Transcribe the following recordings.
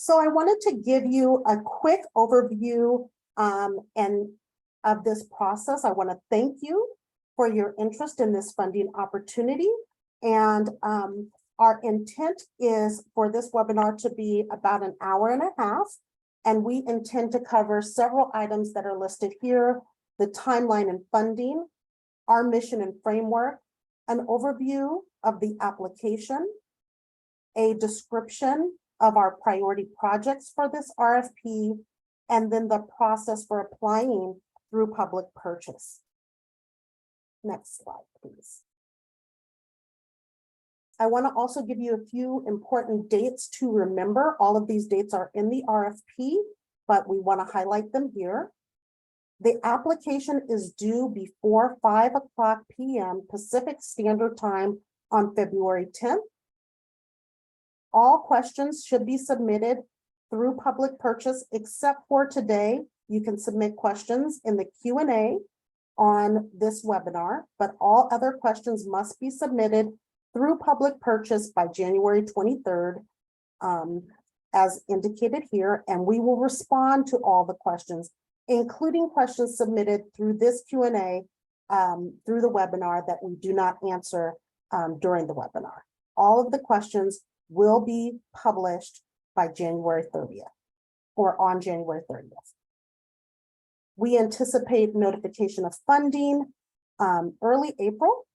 So I wanted to give you a quick overview and of this process. I want to thank you for your interest in this funding opportunity. And our intent is for this webinar to be about an hour and a half. And we intend to cover several items that are listed here: the timeline and funding, our mission and framework, an overview of the application, a description of our priority projects for this RFP, and then the process for applying through public purchase. Next slide, please. I want to also give you a few important dates to remember. All of these dates are in the RFP, but we want to highlight them here. The application is due before 5 p.m. Pacific Standard Time on February 10th. All questions should be submitted through public purchase, except for today. You can submit questions in the Q&A on this webinar, but all other questions must be submitted through public purchase by January 23rd, as indicated here, and we will respond to all the questions, including questions submitted through this Q&A through the webinar that we do not answer during the webinar. All of the questions will be published by January 30th or on January 30th. We anticipate notification of funding early April,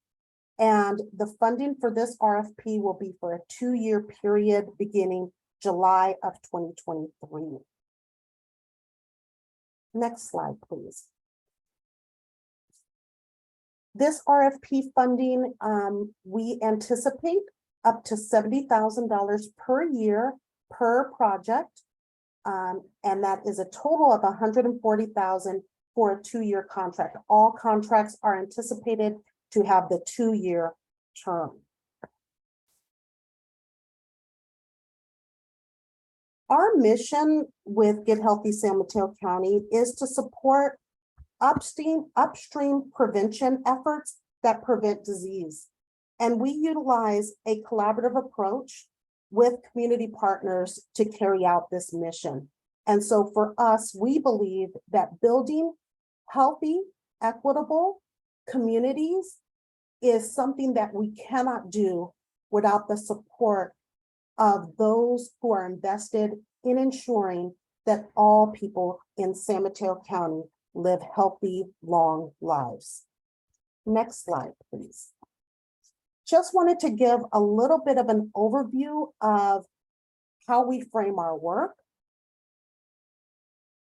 and the funding for this RFP will be for a 2-year period beginning July of 2023. Next slide, please. This RFP funding, we anticipate up to $70,000 per year per project, and that is a total of $140,000 for a 2-year contract. All contracts are anticipated to have the 2-year term. Our mission with Get Healthy San Mateo County is to support upstream prevention efforts that prevent disease. And we utilize a collaborative approach with community partners to carry out this mission. And so for us, we believe that building healthy, equitable communities is something that we cannot do without the support of those who are invested in ensuring that all people in San Mateo County live healthy, long lives. Next slide, please. Just wanted to give a little bit of an overview of how we frame our work.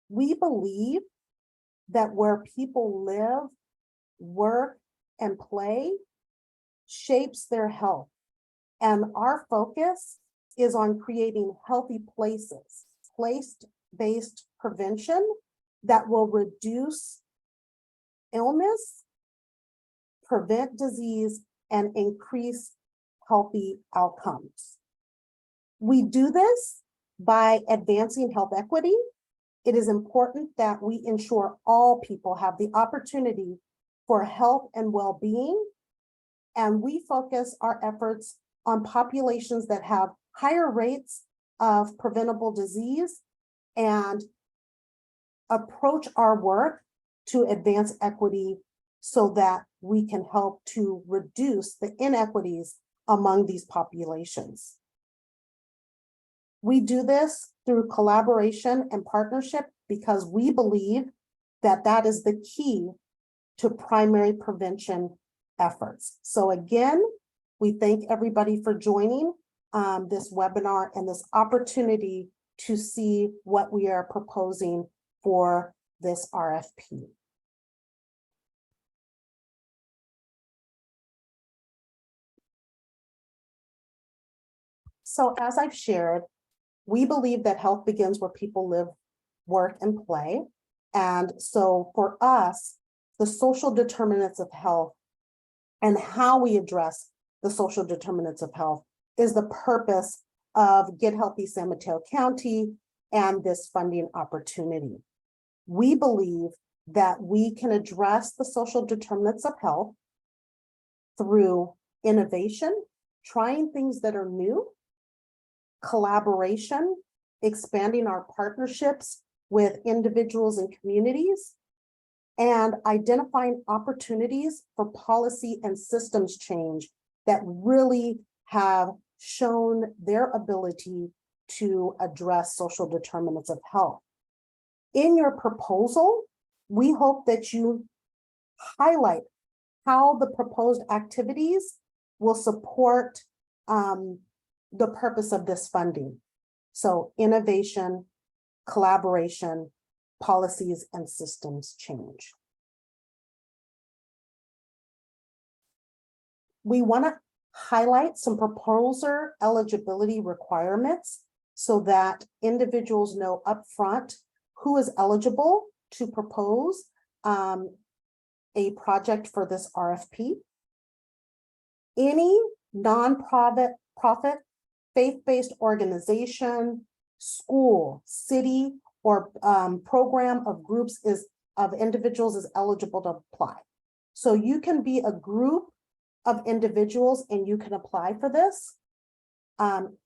We believe that where people live, work, and play shapes their health. And our focus is on creating healthy places, place-based prevention that will reduce illness, prevent disease, and increase healthy outcomes. We do this by advancing health equity. It is important that we ensure all people have the opportunity for health and well-being, and we focus our efforts on populations that have higher rates of preventable disease and approach our work to advance equity so that we can help to reduce the inequities among these populations. We do this through collaboration and partnership because we believe that that is the key to primary prevention efforts. So again, we thank everybody for joining this webinar and this opportunity to see what we are proposing for this RFP. So as I've shared, we believe that health begins where people live, work, and play. And so for us, the social determinants of health and how we address the social determinants of health is the purpose of Get Healthy San Mateo County and this funding opportunity. We believe that we can address the social determinants of health through innovation, trying things that are new, collaboration, expanding our partnerships with individuals and communities, and identifying opportunities for policy and systems change that really have shown their ability to address social determinants of health. In your proposal, we hope that you highlight how the proposed activities will support the purpose of this funding. So innovation, collaboration, policies, and systems change. We want to highlight some proposer eligibility requirements so that individuals know upfront who is eligible to propose a project for this RFP. Any nonprofit, faith-based organization, school, city, or program of groups of individuals is eligible to apply. So you can be a group of individuals and you can apply for this.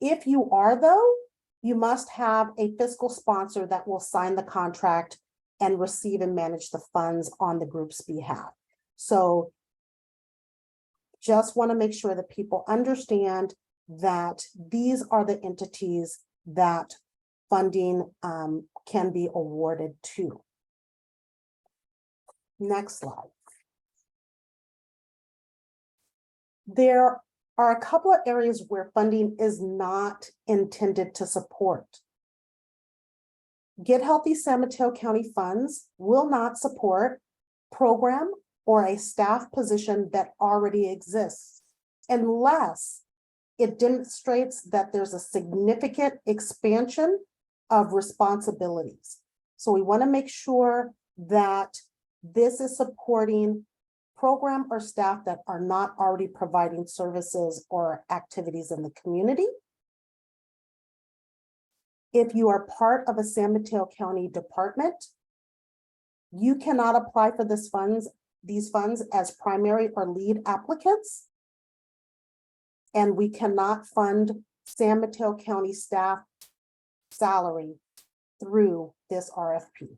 If you are though, you must have a fiscal sponsor that will sign the contract and receive and manage the funds on the group's behalf. So just want to make sure that people understand that these are the entities that funding can be awarded to. Next slide. There are a couple of areas where funding is not intended to support. Get Healthy San Mateo County funds will not support program or a staff position that already exists unless it demonstrates that there's a significant expansion of responsibilities. So we want to make sure that this is supporting program or staff that are not already providing services or activities in the community. If you are part of a San Mateo County department, you cannot apply for these funds as primary or lead applicants. And we cannot fund San Mateo County staff salary through this RFP.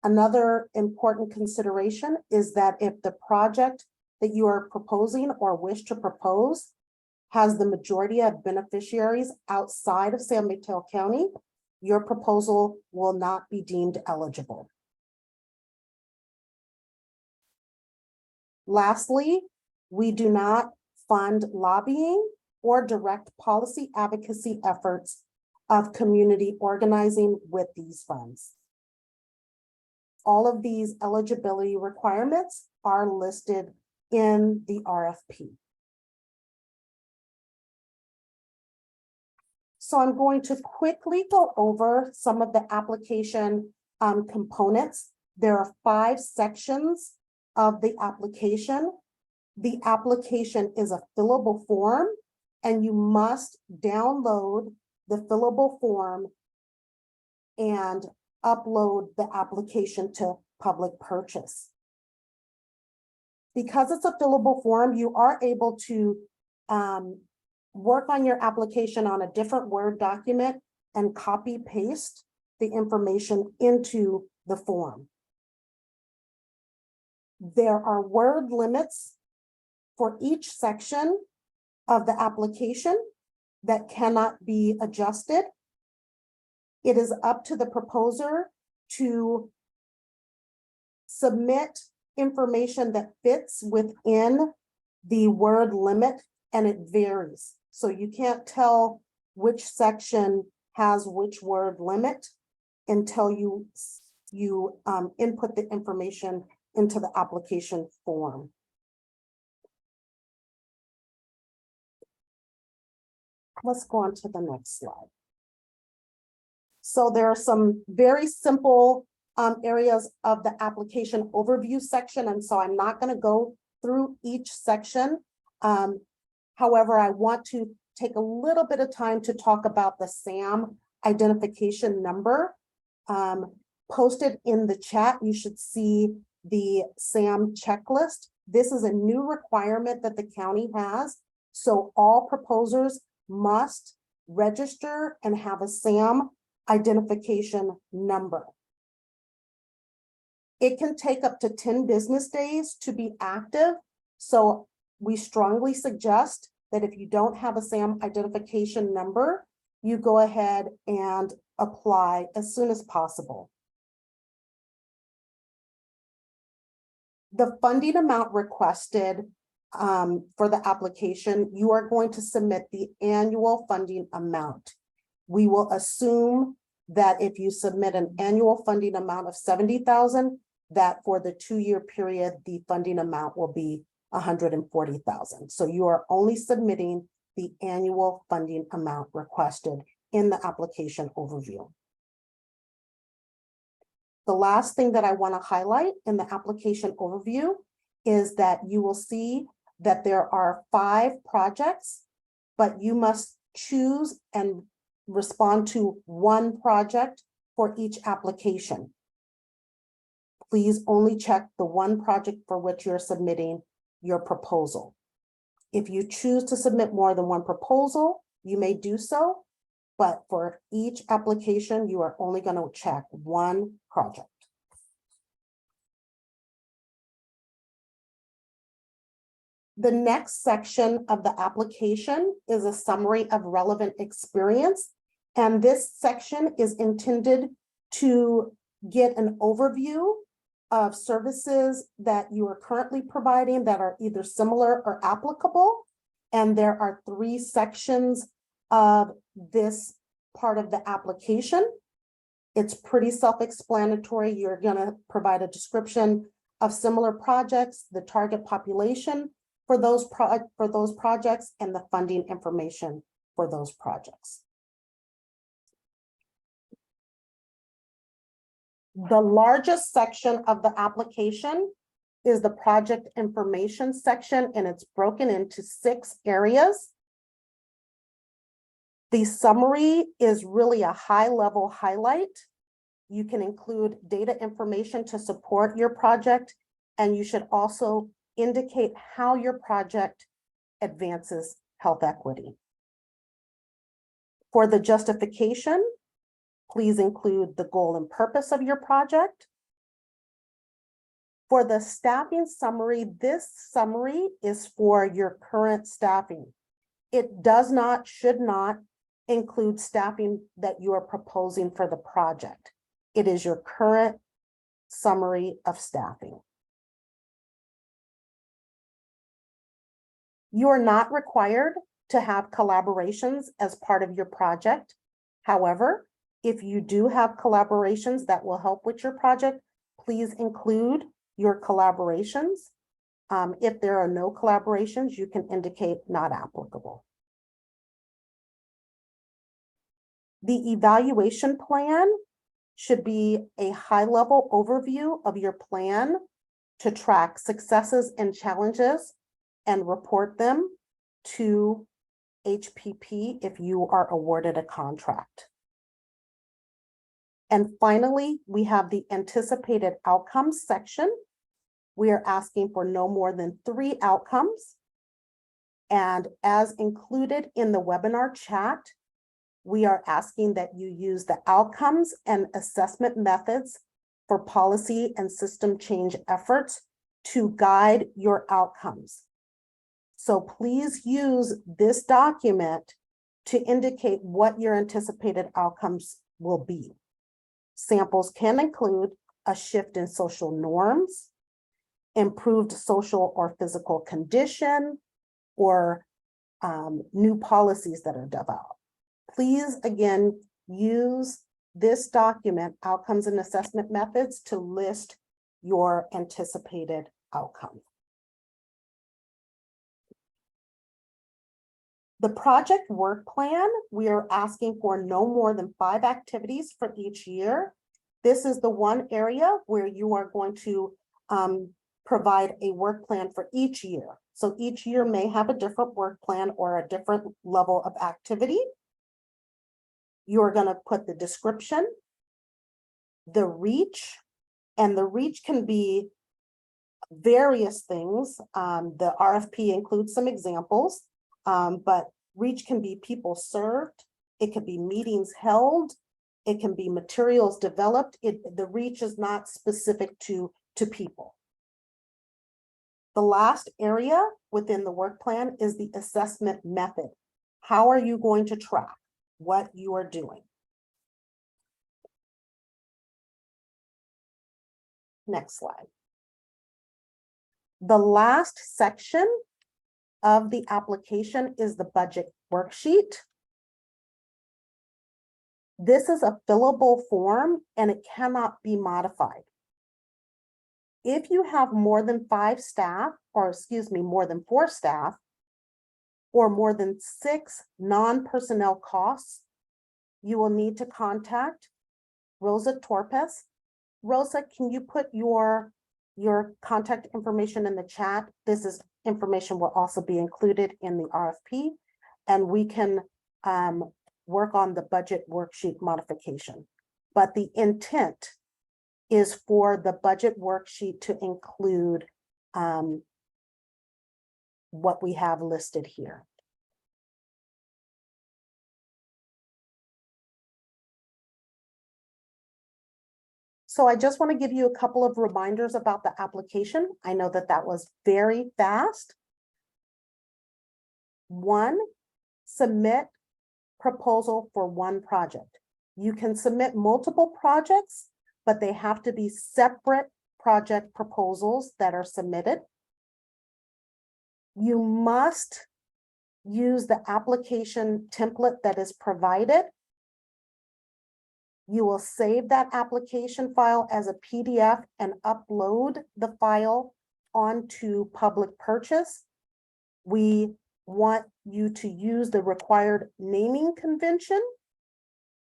Another important consideration is that if the project that you are proposing or wish to propose has the majority of beneficiaries outside of San Mateo County, your proposal will not be deemed eligible. Lastly, we do not fund lobbying or direct policy advocacy efforts of community organizing with these funds. All of these eligibility requirements are listed in the RFP. So I'm going to quickly go over some of the application components. There are 5 sections of the application. The application is a fillable form, and you must download the fillable form and upload the application to public purchase. Because it's a fillable form, you are able to work on your application on a different Word document and copy paste the information into the form. There are word limits for each section of the application that cannot be adjusted. It is up to the proposer to submit information that fits within the word limit, and it varies. So you can't tell which section has which word limit until you input the information into the application form. Let's go on to the next slide. So there are some very simple areas of the application overview section, and so I'm not going to go through each section. However, I want to take a little bit of time to talk about the SAM identification number. Posted in the chat, you should see the SAM checklist. This is a new requirement that the county has. So all proposers must register and have a SAM identification number. It can take up to 10 business days to be active. So we strongly suggest that if you don't have a SAM identification number, you go ahead and apply as soon as possible. The funding amount requested for the application, you are going to submit the annual funding amount. We will assume that if you submit an annual funding amount of $70,000, that for the 2-year period, the funding amount will be $140,000. So you are only submitting the annual funding amount requested in the application overview. The last thing that I want to highlight in the application overview is that you will see that there are 5 projects, but you must choose and respond to 1 project for each application. Please only check the 1 project for which you're submitting your proposal. If you choose to submit more than 1 proposal, you may do so, but for each application, you are only going to check 1 project. The next section of the application is a summary of relevant experience, and this section is intended to get an overview of services that you are currently providing that are either similar or applicable. And there are 3 sections of this part of the application. It's pretty self-explanatory. You're going to provide a description of similar projects, the target population for those projects, and the funding information for those projects. The largest section of the application is the project information section, and it's broken into 6 areas. The summary is really a high-level highlight. You can include data information to support your project, and you should also indicate how your project advances health equity. For the justification, please include the goal and purpose of your project. For the staffing summary, this summary is for your current staffing. It does not, should not include staffing that you are proposing for the project. It is your current summary of staffing. You are not required to have collaborations as part of your project. However, if you do have collaborations that will help with your project, please include your collaborations. If there are no collaborations, you can indicate not applicable. The evaluation plan should be a high-level overview of your plan to track successes and challenges and report them to HPP if you are awarded a contract. And finally, we have the anticipated outcomes section. We are asking for no more than 3 outcomes. And as included in the webinar chat, we are asking that you use the outcomes and assessment methods for policy and system change efforts to guide your outcomes. So please use this document to indicate what your anticipated outcomes will be. Samples can include a shift in social norms, improved social or physical condition, or new policies that are developed. Please, again, use this document, outcomes and assessment methods, to list your anticipated outcome. The project work plan, we are asking for no more than 5 activities for each year. This is the one area where you are going to provide a work plan for each year. So each year may have a different work plan or a different level of activity. You're going to put the description, the reach, and the reach can be various things. The RFP includes some examples. But reach can be people served, it could be meetings held, it can be materials developed. The reach is not specific to people. The last area within the work plan is the assessment method. How are you going to track what you are doing? Next slide. The last section of the application is the budget worksheet. This is a fillable form and it cannot be modified. If you have more than 5 staff, or excuse me, more than 4 staff, or more than 6 non-personnel costs, you will need to contact Rosa Torpes. Rosa, can you put your contact information in the chat? This is information will also be included in the RFP, and we can work on the budget worksheet modification. But the intent is for the budget worksheet to include what we have listed here. So I just want to give you a couple of reminders about the application. I know that that was very fast. 1, submit proposal for one project. You can submit multiple projects, but they have to be separate project proposals that are submitted. You must use the application template that is provided. You will save that application file as a PDF and upload the file onto public purchase. We want you to use the required naming convention,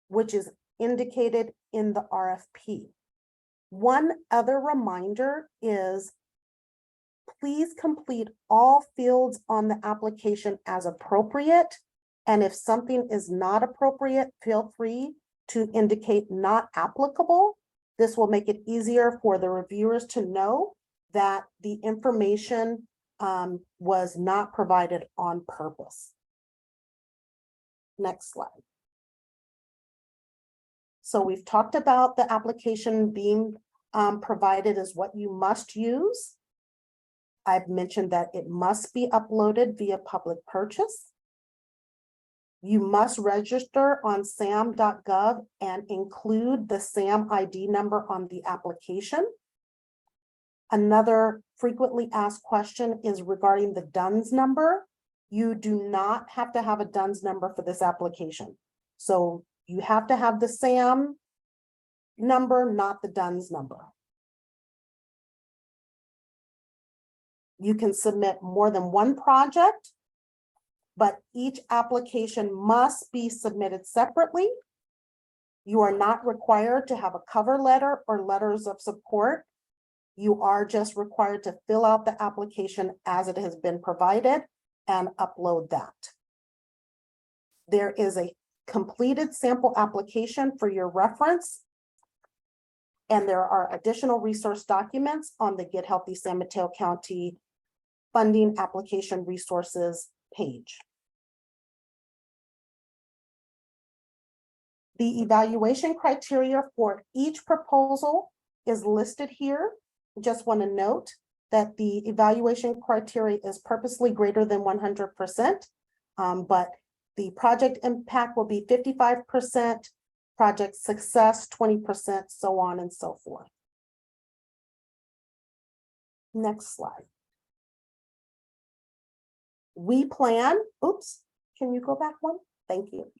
which is indicated in the RFP. One other reminder is please complete all fields on the application as appropriate. And if something is not appropriate, feel free to indicate not applicable. This will make it easier for the reviewers to know that the information was not provided on purpose. Next slide. So we've talked about the application being provided as what you must use. I've mentioned that it must be uploaded via public purchase. You must register on sam.gov and include the SAM ID number on the application. Another frequently asked question is regarding the DUNS number. You do not have to have a DUNS number for this application. So you have to have the SAM number, not the DUNS number. You can submit more than one project, but each application must be submitted separately. You are not required to have a cover letter or letters of support. You are just required to fill out the application as it has been provided and upload that. There is a completed sample application for your reference, and there are additional resource documents on the Get Healthy San Mateo County funding application resources page. The evaluation criteria for each proposal is listed here. Just want to note that the evaluation criteria is purposely greater than 100%, but the project impact will be 55%, project success 20%, so on and so forth. Next slide. We plan, oops, can you go back one? Thank you.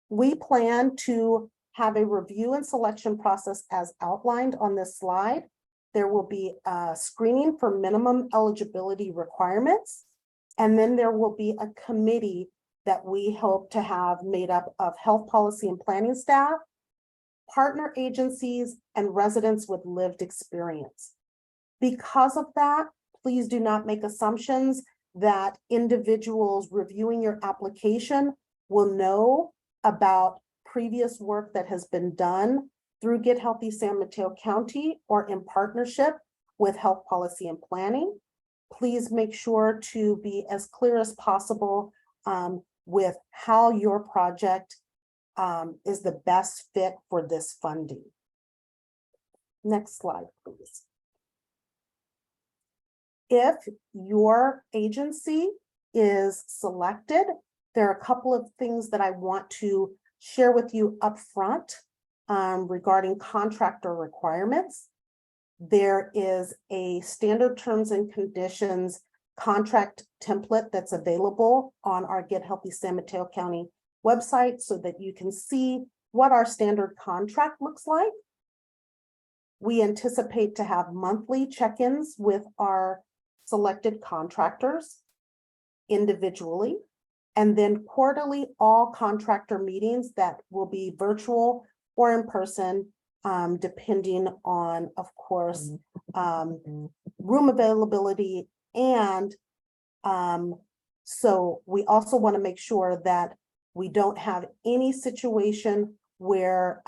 We plan to have a review and selection process as outlined on this slide. There will be a screening for minimum eligibility requirements, and then there will be a committee that we hope to have made up of health policy and planning staff, partner agencies, and residents with lived experience. Because of that, please do not make assumptions that individuals reviewing your application will know about previous work that has been done through Get Healthy San Mateo County or in partnership with health policy and planning. Please make sure to be as clear as possible with how your project is the best fit for this funding. Next slide, please. If your agency is selected, there are a couple of things that I want to share with you up front regarding contractor requirements. There is a standard terms and conditions contract template that's available on our Get Healthy San Mateo County website so that you can see what our standard contract looks like. We anticipate to have monthly check-ins with our selected contractors individually, and then quarterly all contractor meetings that will be virtual or in person, depending on, of course, room availability. And so we also want to make sure that we don't have any situation where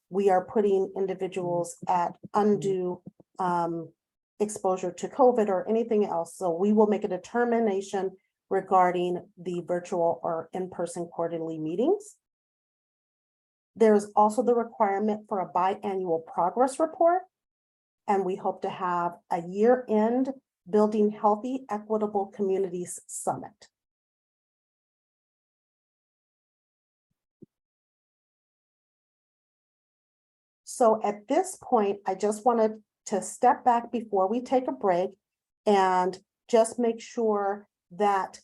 we are putting individuals at undue exposure to COVID or anything else. So we will make a determination regarding the virtual or in-person quarterly meetings. There's also the requirement for a biannual progress report, and we hope to have a year-end Building Healthy, Equitable Communities Summit. So at this point, I just wanted to step back before we take a break and just make sure that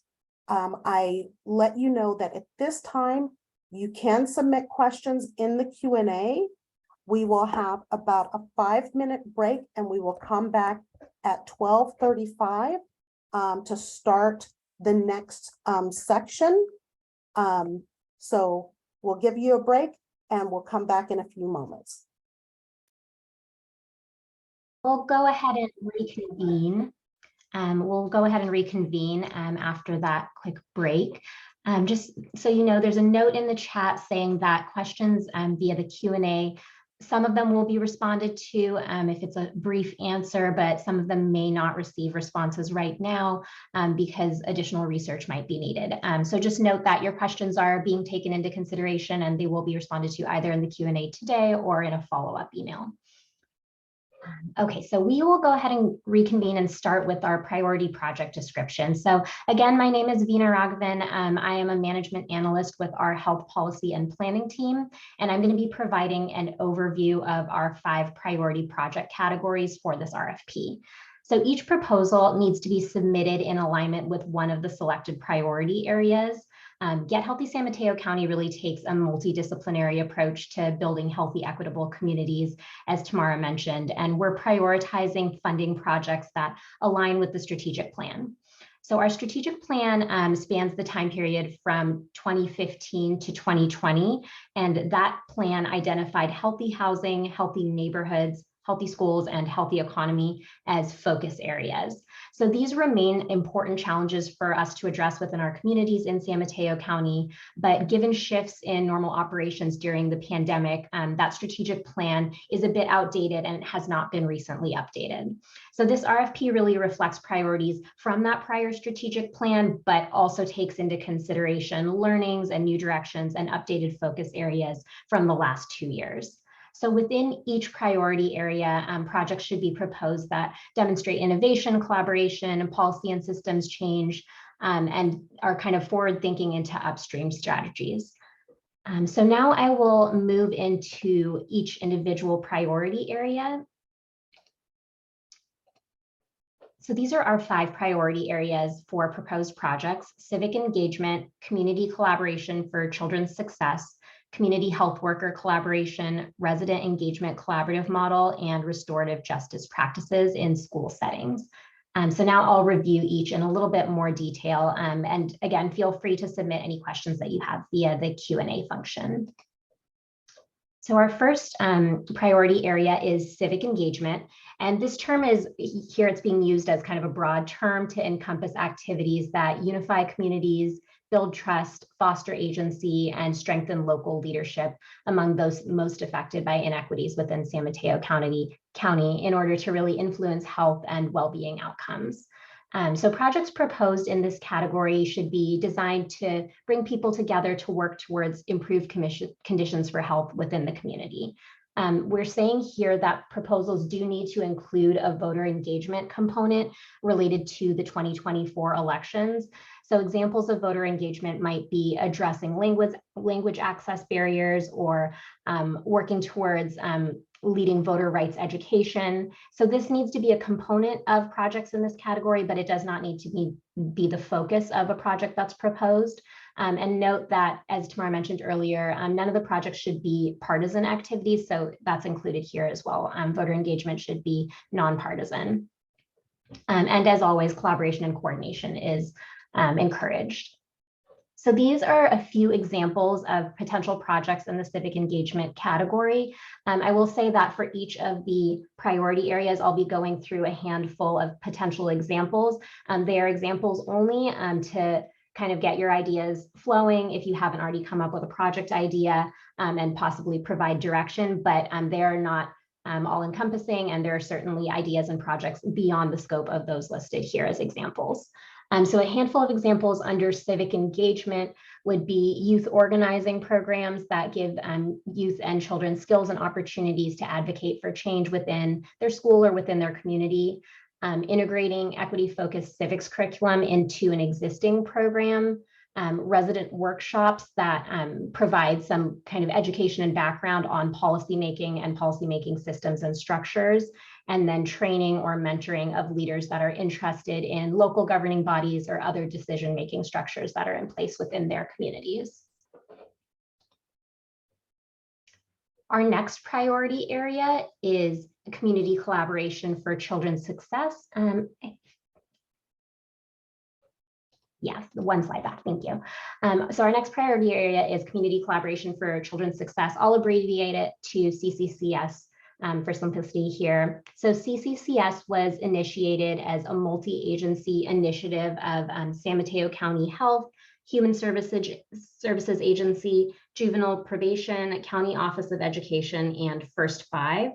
I let you know that at this time, you can submit questions in the Q&A. We will have about a 5-minute break and we will come back at 12:35 to start the next section. So we'll give you a break and we'll come back in a few moments. We'll go ahead and reconvene. After that quick break. Just so you know, there's a note in the chat saying that questions via the Q&A, some of them will be responded to if it's a brief answer, but some of them may not receive responses right now because additional research might be needed. So just note that your questions are being taken into consideration and they will be responded to either in the Q&A today or in a follow-up email. Okay, so we will go ahead and reconvene and start with our priority project description. So again, my name is Veena Raghavan. I am a management analyst with our health policy and planning team, and I'm going to be providing an overview of our 5 priority project categories for this RFP. So each proposal needs to be submitted in alignment with one of the selected priority areas. Get Healthy San Mateo County really takes a multidisciplinary approach to building healthy, equitable communities, as Tamara mentioned, and we're prioritizing funding projects that align with the strategic plan. So our strategic plan spans the time period from 2015 to 2020, and that plan identified healthy housing, healthy neighborhoods, healthy schools, and healthy economy as focus areas. So these remain important challenges for us to address within our communities in San Mateo County, but given shifts in normal operations during the pandemic, that strategic plan is a bit outdated and it has not been recently updated. So this RFP really reflects priorities from that prior strategic plan, but also takes into consideration learnings and new directions and updated focus areas from the last 2 years. So within each priority area, projects should be proposed that demonstrate innovation, collaboration, and policy and systems change, and are kind of forward thinking into upstream strategies. So now I will move into each individual priority area. So these are our 5 priority areas for proposed projects: civic engagement, community collaboration for children's success, community health worker collaboration, resident engagement collaborative model, and restorative justice practices in school settings. So now I'll review each in a little bit more detail. And again, feel free to submit any questions that you have via the Q&A function. So our first priority area is civic engagement. And this term is here, it's being used as kind of a broad term to encompass activities that unify communities, build trust, foster agency, and strengthen local leadership among those most affected by inequities within San Mateo County in order to really influence health and well-being outcomes. So projects proposed in this category should be designed to bring people together to work towards improved conditions for health within the community. We're saying here that proposals do need to include a voter engagement component related to the 2024 elections. So examples of voter engagement might be addressing language access barriers or working towards leading voter rights education. So this needs to be a component of projects in this category, but it does not need to be the focus of a project that's proposed. And note that, as Tamara mentioned earlier, none of the projects should be partisan activities, so that's included here as well. Voter engagement should be nonpartisan. And as always, collaboration and coordination is encouraged. So these are a few examples of potential projects in the civic engagement category. I will say that for each of the priority areas, I'll be going through a handful of potential examples. They are examples only to kind of get your ideas flowing if you haven't already come up with a project idea and possibly provide direction, but they are not all encompassing, and there are certainly ideas and projects beyond the scope of those listed here as examples. So a handful of examples under civic engagement would be youth organizing programs that give youth and children skills and opportunities to advocate for change within their school or within their community, integrating equity-focused civics curriculum into an existing program, resident workshops that provide some kind of education and background on policymaking and policymaking systems and structures, and then training or mentoring of leaders that are interested in local governing bodies or other decision-making structures that are in place within their communities. Our next priority area is community collaboration for children's success. Yes, one slide back, thank you. So our next priority area is community collaboration for children's success. I'll abbreviate it to CCCS for simplicity here. So CCCS was initiated as a multi-agency initiative of San Mateo County Health, Human Services Agency, Juvenile Probation, County Office of Education, and First Five.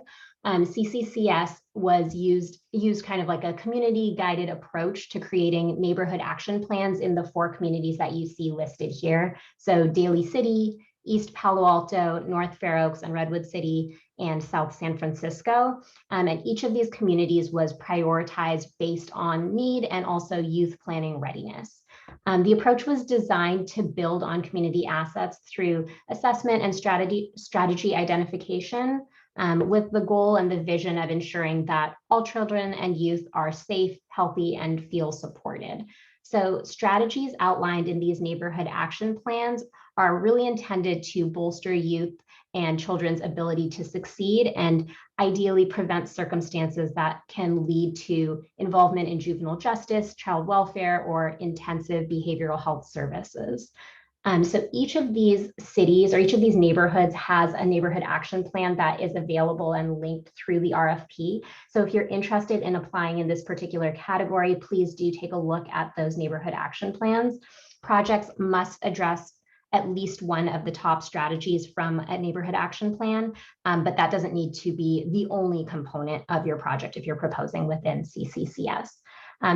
CCCS was used kind of like a community guided approach to creating neighborhood action plans in the 4 communities that you see listed here. So Daly City, East Palo Alto, North Fair Oaks and Redwood City, and South San Francisco. And each of these communities was prioritized based on need and also youth planning readiness. The approach was designed to build on community assets through assessment and strategy identification, with the goal and the vision of ensuring that all children and youth are safe, healthy, and feel supported. So strategies outlined in these neighborhood action plans are really intended to bolster youth and children's ability to succeed and ideally prevent circumstances that can lead to involvement in juvenile justice, child welfare, or intensive behavioral health services. So each of these cities or each of these neighborhoods has a neighborhood action plan that is available and linked through the RFP. So if you're interested in applying in this particular category, please do take a look at those neighborhood action plans. Projects must address at least one of the top strategies from a neighborhood action plan, but that doesn't need to be the only component of your project if you're proposing within CCCS.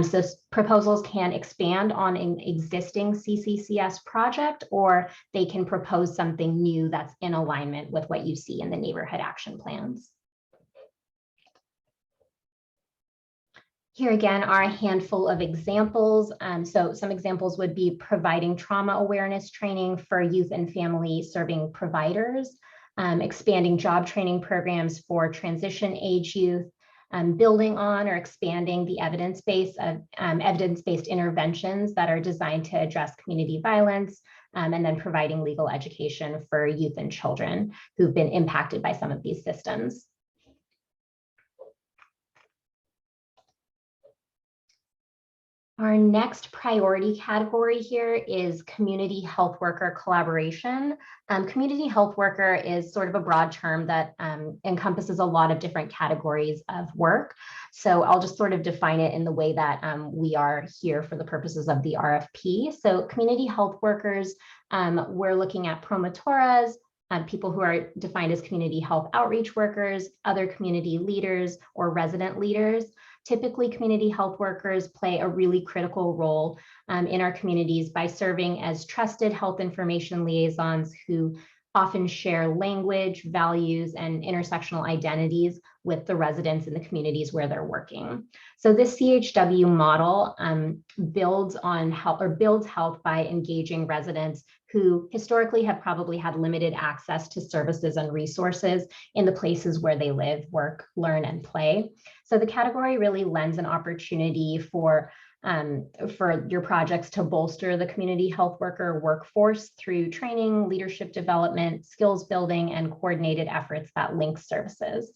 So proposals can expand on an existing CCCS project, or they can propose something new that's in alignment with what you see in the neighborhood action plans. Here again are a handful of examples. So some examples would be providing trauma awareness training for youth and family serving providers, expanding job training programs for transition age youth, building on or expanding the evidence-based interventions that are designed to address community violence, and then providing legal education for youth and children who've been impacted by some of these systems. Our next priority category here is community health worker collaboration. Community health worker is sort of a broad term that encompasses a lot of different categories of work. So I'll just sort of define it in the way that we are here for the purposes of the RFP. So community health workers, we're looking at promotoras, people who are defined as community health outreach workers, other community leaders, or resident leaders. typically community health workers play a really critical role in our communities by serving as trusted health information liaisons who often share language, values, and intersectional identities with the residents in the communities where they're working. So this CHW model builds health by engaging residents who historically have probably had limited access to services and resources in the places where they live, work, learn, and play. So the category really lends an opportunity for your projects to bolster the community health worker workforce through training, leadership development, skills building, and coordinated efforts that link services.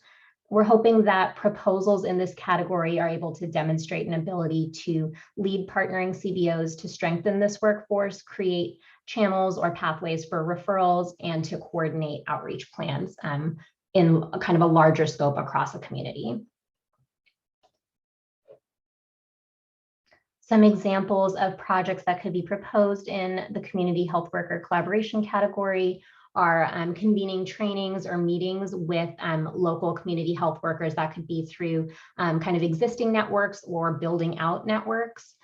We're hoping that proposals in this category are able to demonstrate an ability to lead partnering CBOs to strengthen this workforce, create channels or pathways for referrals, and to coordinate outreach plans in a kind of a larger scope across a community. Some examples of projects that could be proposed in the community health worker collaboration category are convening trainings or meetings with local community health workers. That could be through kind of existing networks or building out networks,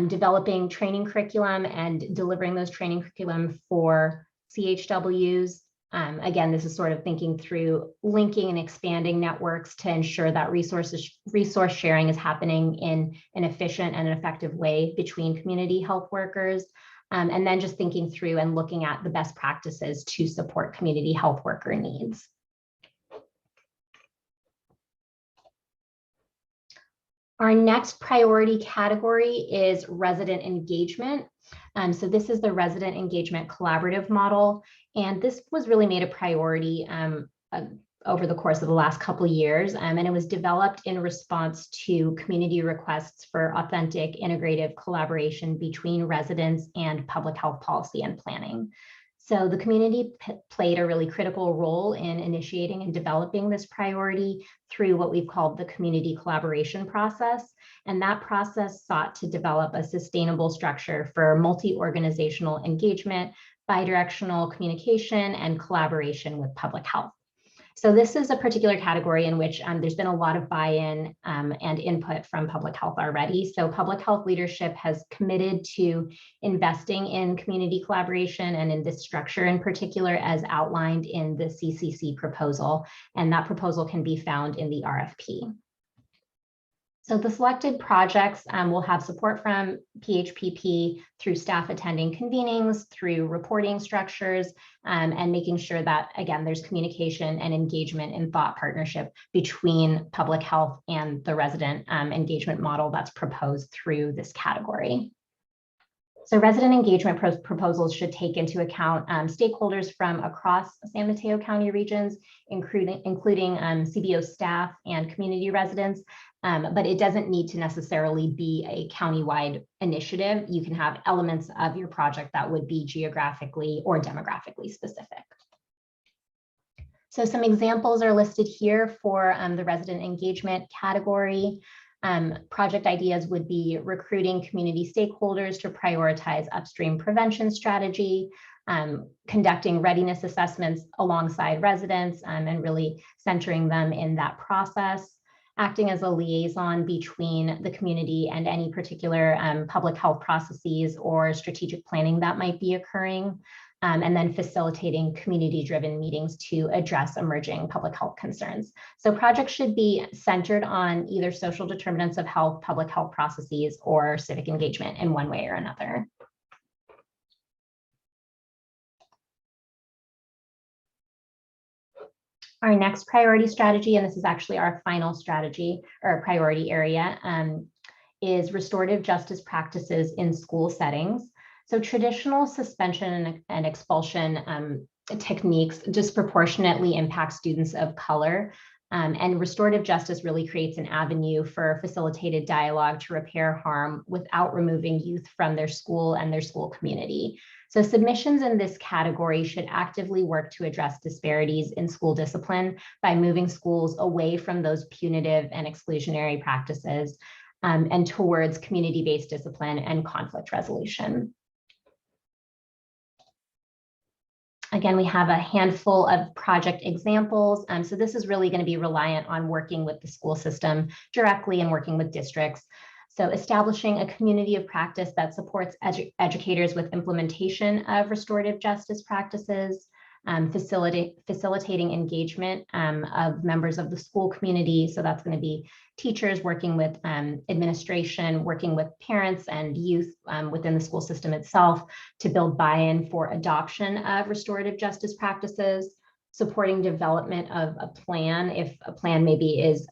developing training curriculum and delivering those training curriculum for CHWs. Again, this is sort of thinking through linking and expanding networks to ensure that resource sharing is happening in an efficient and an effective way between community health workers. And then just thinking through and looking at the best practices to support community health worker needs. Our next priority category is resident engagement. So this is the resident engagement collaborative model. And this was really made a priority over the course of the last couple of years. And it was developed in response to community requests for authentic integrative collaboration between residents and public health policy and planning. So the community played a really critical role in initiating and developing this priority through what we've called the community collaboration process. And that process sought to develop a sustainable structure for multi-organizational engagement, bidirectional communication, and collaboration with public health. So this is a particular category in which there's been a lot of buy-in and input from public health already. So public health leadership has committed to investing in community collaboration and in this structure in particular as outlined in the CCC proposal. And that proposal can be found in the RFP. So the selected projects will have support from PHPP through staff attending convenings, through reporting structures, and making sure that, again, there's communication and engagement and thought partnership between public health and the resident engagement model that's proposed through this category. So resident engagement proposals should take into account stakeholders from across San Mateo County regions, including CBO staff and community residents, but it doesn't need to necessarily be a countywide initiative. You can have elements of your project that would be geographically or demographically specific. So some examples are listed here for the resident engagement category. Project ideas would be recruiting community stakeholders to prioritize upstream prevention strategy, conducting readiness assessments alongside residents and really centering them in that process, acting as a liaison between the community and any particular public health processes or strategic planning that might be occurring, and then facilitating community-driven meetings to address emerging public health concerns. So projects should be centered on either social determinants of health, public health processes, or civic engagement in one way or another. Our next priority strategy, and this is actually our final strategy or priority area, is restorative justice practices in school settings. So traditional suspension and expulsion techniques disproportionately impact students of color, and restorative justice really creates an avenue for facilitated dialogue to repair harm without removing youth from their school and their school community. So submissions in this category should actively work to address disparities in school discipline by moving schools away from those punitive and exclusionary practices and towards community-based discipline and conflict resolution. Again, we have a handful of project examples. So this is really going to be reliant on working with the school system directly and working with districts. So establishing a community of practice that supports educators with implementation of restorative justice practices, facilitating engagement of members of the school community. So that's going to be teachers working with administration, working with parents and youth within the school system itself to build buy-in for adoption of restorative justice practices, supporting development of a plan. If a plan maybe is,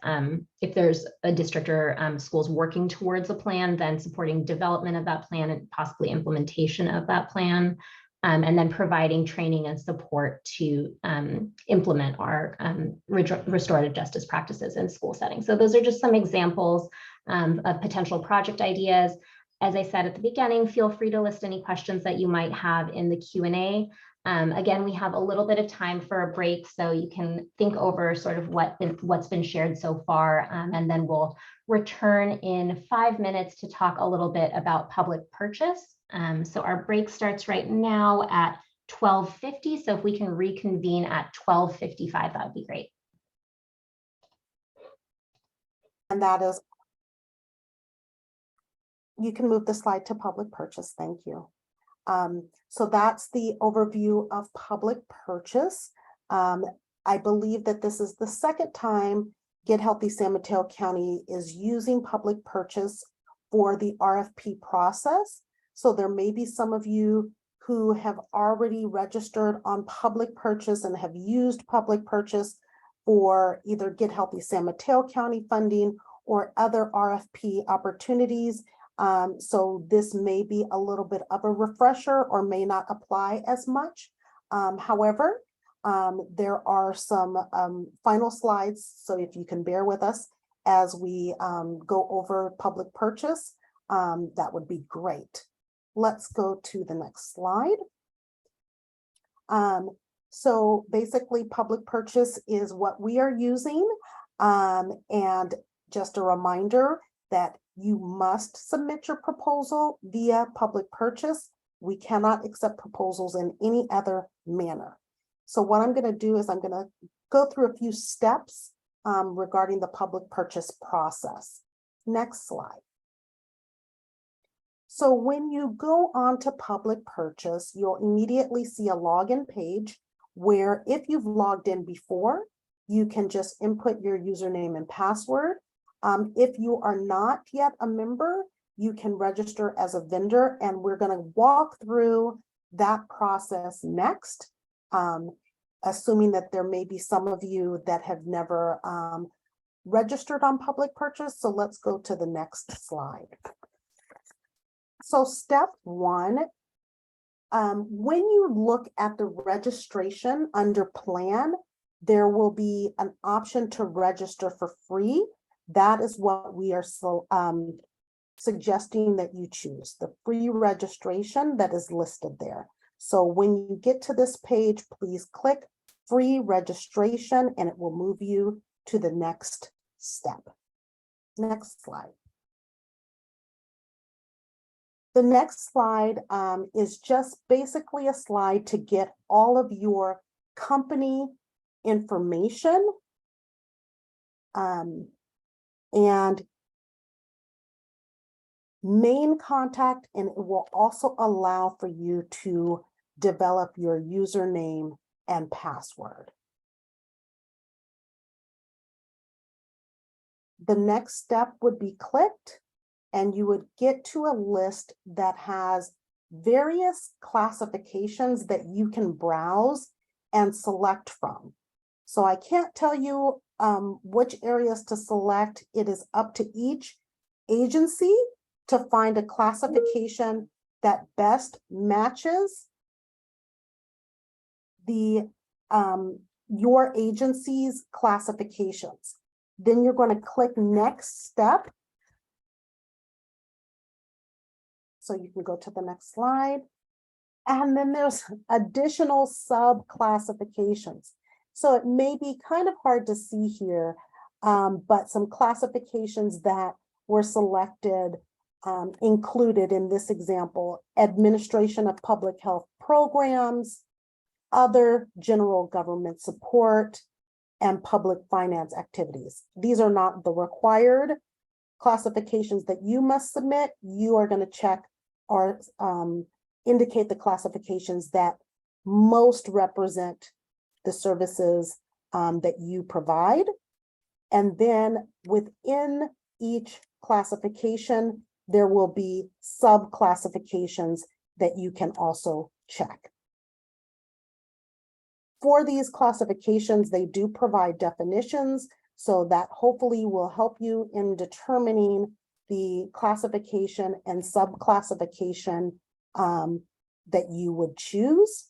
if there's a district or schools working towards a plan, then supporting development of that plan and possibly implementation of that plan. And then providing training and support to implement our restorative justice practices in school settings. So those are just some examples of potential project ideas. As I said at the beginning, feel free to list any questions that you might have in the Q&A. Again, we have a little bit of time for a break, so you can think over sort of what's been shared so far, and then we'll return in 5 minutes to talk a little bit about public purchase. So our break starts right now at 12:50. So if we can reconvene at 12:55, that would be great. And that is, you can move the slide to public purchase. Thank you. So that's the overview of public purchase. I believe that this is the second time Get Healthy San Mateo County is using public purchase for the RFP process. So there may be some of you who have already registered on public purchase and have used public purchase for either Get Healthy San Mateo County funding or other RFP opportunities. So this may be a little bit of a refresher or may not apply as much. However, there are some final slides. So if you can bear with us as we go over public purchase, that would be great. Let's go to the next slide. So basically public purchase is what we are using. And just a reminder that you must submit your proposal via public purchase. We cannot accept proposals in any other manner. So what I'm going to do is I'm going to go through a few steps regarding the public purchase process. Next slide. So when you go on to public purchase, you'll immediately see a login page where if you've logged in before, you can just input your username and password. If you are not yet a member, you can register as a vendor, and we're going to walk through that process next, assuming that there may be some of you that have never registered on public purchase. So let's go to the next slide. So step one, when you look at the registration under plan, there will be an option to register for free. That is what we are suggesting that you choose, the free registration that is listed there. So when you get to this page, please click free registration and it will move you to the next step. Next slide. The next slide is just basically a slide to get all of your company information and main contact, and it will also allow for you to develop your username and password. The next step would be clicked, and you would get to a list that has various classifications that you can browse and select from. So I can't tell you which areas to select. It is up to each agency to find a classification that best matches the your agency's classifications. Then you're going to click next step. So you can go to the next slide. And then there's additional sub classifications. So it may be kind of hard to see here, but some classifications that were selected included in this example: administration of public health programs, other general government support, and public finance activities. These are not the required classifications that you must submit. You are going to check or indicate the classifications that most represent the services that you provide. And then within each classification, there will be sub-classifications that you can also check. For these classifications, they do provide definitions, so that hopefully will help you in determining the classification and sub-classification that you would choose.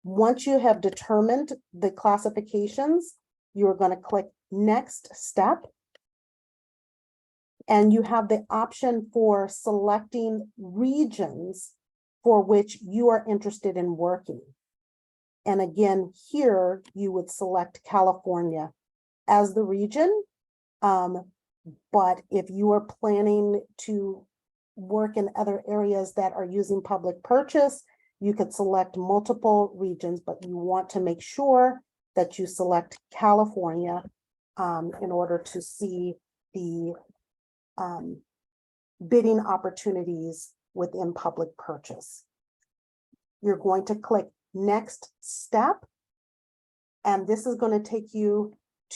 Once you have determined the classifications, you're going to click Next Step. And you have the option for selecting regions for which you are interested in working. And again, here you would select California as the region. But if you are planning to work in other areas that are using public purchase, you could select multiple regions, but you want to make sure that you select California in order to see the bidding opportunities within public purchase. You're going to click Next Step, and this is going to take you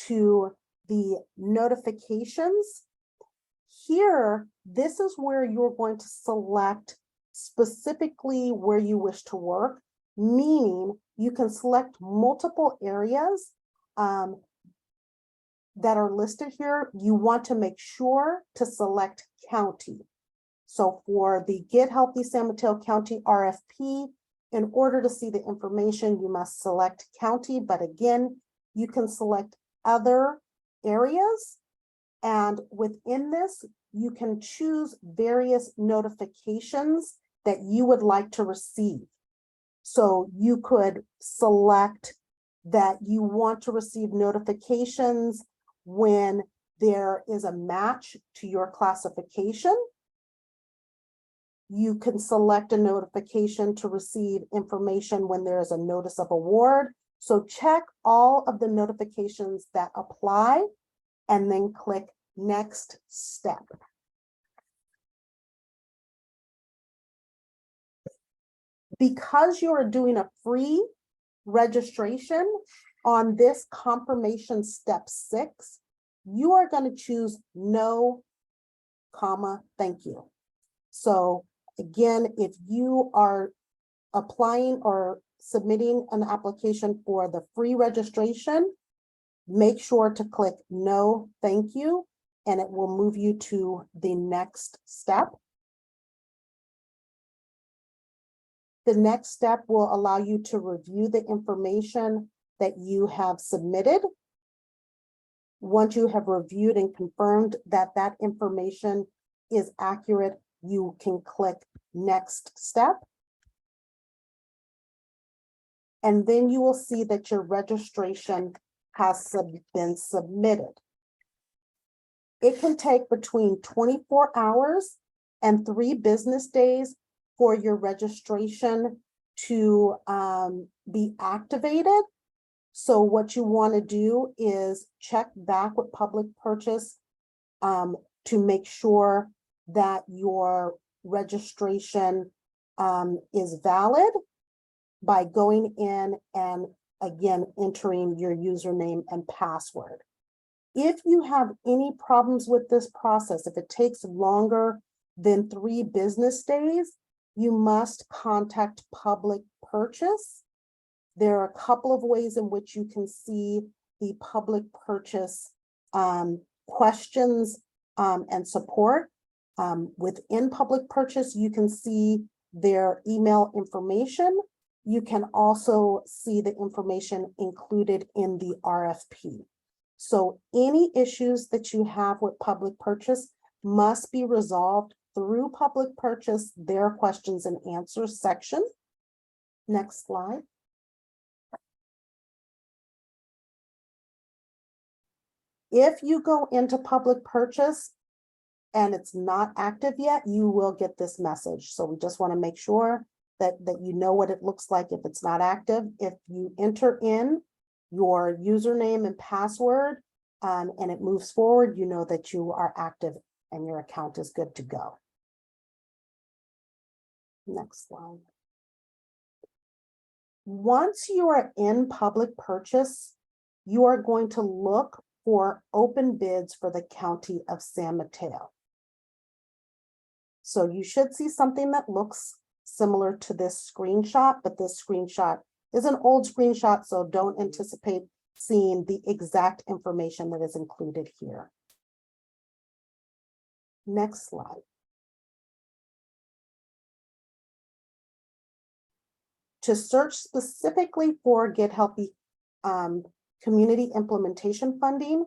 to the notifications. Here, this is where you're going to select specifically where you wish to work, meaning you can select multiple areas that are listed here. You want to make sure to select county. So for the Get Healthy San Mateo County RFP, in order to see the information, you must select county, but again, you can select other areas. And within this, you can choose various notifications that you would like to receive. So you could select that you want to receive notifications when there is a match to your classification. You can select a notification to receive information when there is a notice of award. So check all of the notifications that apply and then click Next Step. Because you are doing a free registration on this confirmation step 6, you are going to choose no, comma, thank you. So again, if you are applying or submitting an application for the free registration, make sure to click no, thank you, and it will move you to the next step. The next step will allow you to review the information that you have submitted. Once you have reviewed and confirmed that that information is accurate, you can click Next Step. And then you will see that your registration has been submitted. It can take between 24 hours and 3 business days for your registration to be activated. So what you want to do is check back with public purchase to make sure that your registration is valid by going in and again entering your username and password. If you have any problems with this process, if it takes longer than 3 business days, you must contact public purchase. There are a couple of ways in which you can see the public purchase questions and support. Within public purchase, you can see their email information. You can also see the information included in the RFP. So any issues that you have with public purchase must be resolved through public purchase, their questions and answers section. Next slide. If you go into public purchase and it's not active yet, you will get this message. So we just want to make sure that you know what it looks like if it's not active. If you enter in your username and password, and it moves forward, you know that you are active and your account is good to go. Next slide. Once you are in public purchase, you are going to look for open bids for the county of San Mateo. So you should see something that looks similar to this screenshot, but this screenshot is an old screenshot, so don't anticipate seeing the exact information that is included here. Next slide. To search specifically for Get Healthy community implementation funding,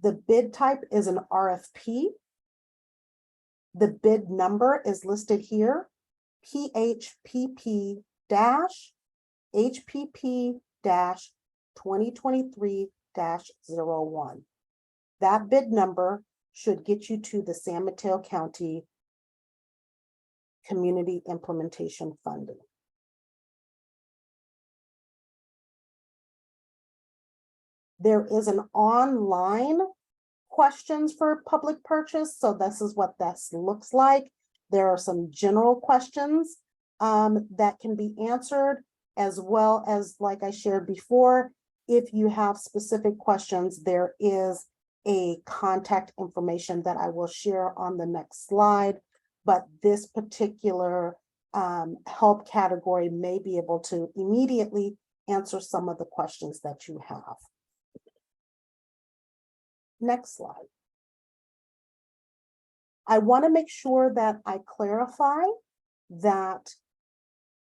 the bid type is an RFP. The bid number is listed here, PHPP-HPP-2023-01. That bid number should get you to the San Mateo County Community Implementation Funding. There is an online questions for public purchase. So this is what this looks like. There are some general questions that can be answered, as well as, like I shared before, if you have specific questions, there is a contact information that I will share on the next slide. But this particular help category may be able to immediately answer some of the questions that you have. Next slide. I want to make sure that I clarify that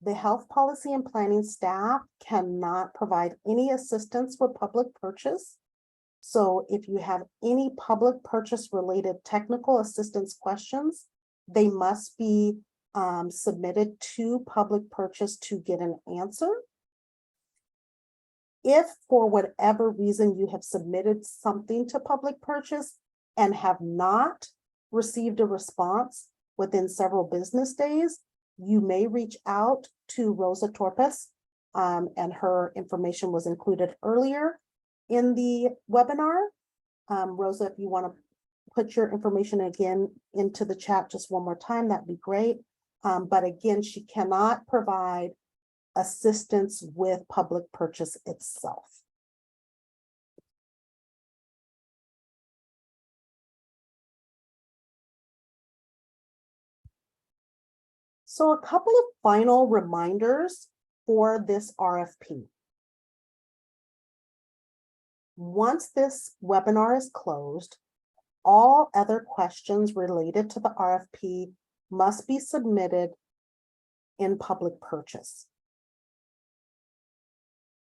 the health policy and planning staff cannot provide any assistance with public purchase. So if you have any public purchase related technical assistance questions, they must be submitted to public purchase to get an answer. If for whatever reason you have submitted something to public purchase and have not received a response within several business days, you may reach out to Rosa Torpes, and her information was included earlier in the webinar. Rosa, if you want to put your information again into the chat just one more time, that'd be great. But again, she cannot provide assistance with public purchase itself. So a couple of final reminders for this RFP. Once this webinar is closed, all other questions related to the RFP must be submitted in public purchase.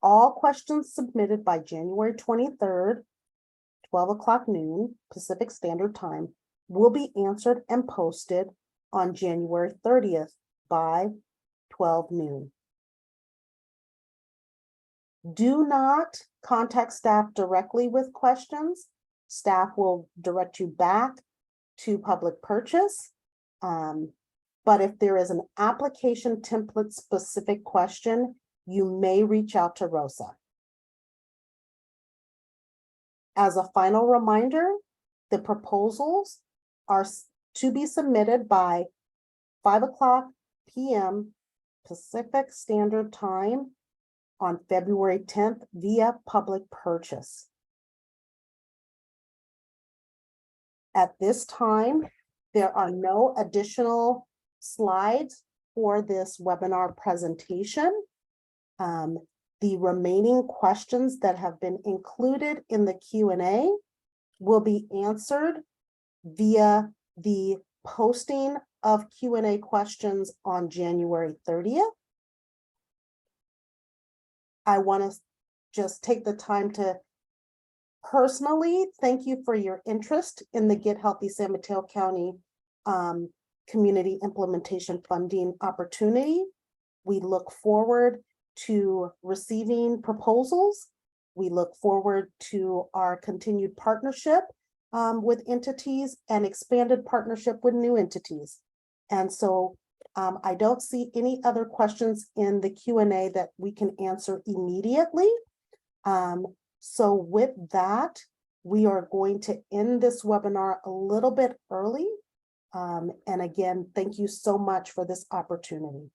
All questions submitted by January 23rd, 12 o'clock noon, Pacific Standard Time, will be answered and posted on January 30th by 12 noon. Do not contact staff directly with questions. Staff will direct you back to public purchase. But if there is an application template specific question, you may reach out to Rosa. As a final reminder, the proposals are to be submitted by 5 o'clock p.m. Pacific Standard Time on February 10th via public purchase. At this time, there are no additional slides for this webinar presentation. The remaining questions that have been included in the Q&A will be answered via the posting of Q&A questions on January 30th. I want to just take the time to personally thank you for your interest in the Get Healthy San Mateo County Community Implementation Funding opportunity. We look forward to receiving proposals. We look forward to our continued partnership with entities and expanded partnership with new entities. And so I don't see any other questions in the Q&A that we can answer immediately. So with that, we are going to end this webinar a little bit early. And again, thank you so much for this opportunity.